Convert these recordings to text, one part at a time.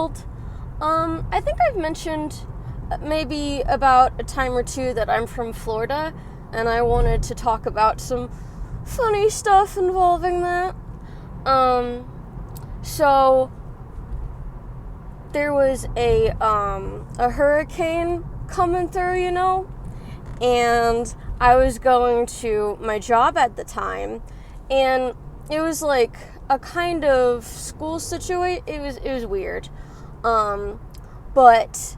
world. I think I've mentioned maybe about a time or two that I'm from Florida, and I wanted to talk about some funny stuff involving that. So there was a hurricane coming through, and I was going to my job at the time, and it was like a kind of school situation. It was weird, but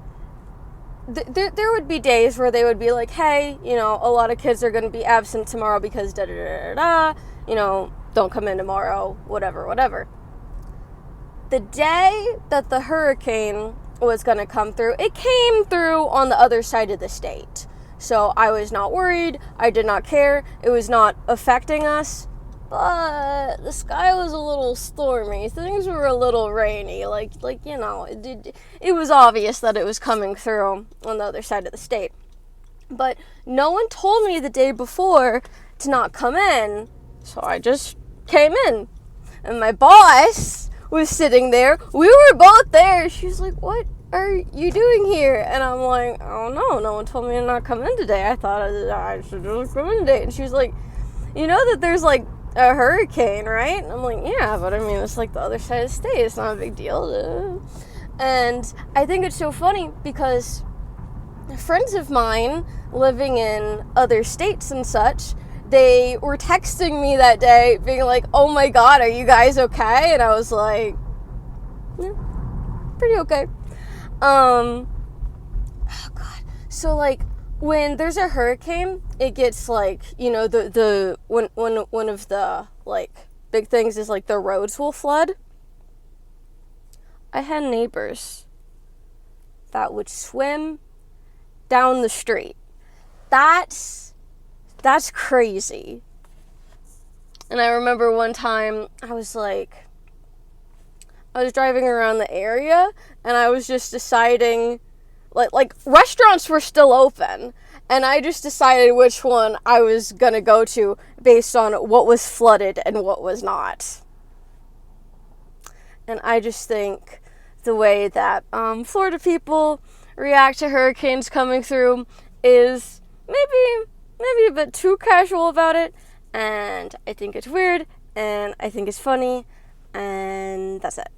there would be days where they would be like, hey, a lot of kids are going to be absent tomorrow because da da da da da, don't come in tomorrow, whatever. The day that the hurricane was going to come through, it came through on the other side of the state. So I was not worried. I did not care. It was not affecting us. But the sky was a little stormy. Things were a little rainy. It was obvious that it was coming through on the other side of the state. But no one told me the day before to not come in. So I just came in. And my boss was sitting there. We were both there. She was like, what are you doing here? And I'm like, oh no one told me to not come in today. I thought I should just come in today. And she was like, you know that there's like a hurricane, right? And I'm like, yeah, but I mean, it's like the other side of the state. It's not a big deal. And I think it's so funny because friends of mine living in other states and such, they were texting me that day being like, oh my god, are you guys okay? And I was like, yeah, pretty okay. Oh god. So like when there's a hurricane, it gets like, the one of the like big things is like the roads will flood. I had neighbors that would swim down the street. That's crazy. And I remember one time I was driving around the area and I was just deciding, like restaurants were still open, and I just decided which one I was gonna go to based on what was flooded and what was not. And I just think the way that Florida people react to hurricanes coming through is maybe a bit too casual about it, and I think it's weird, and I think it's funny, and that's it.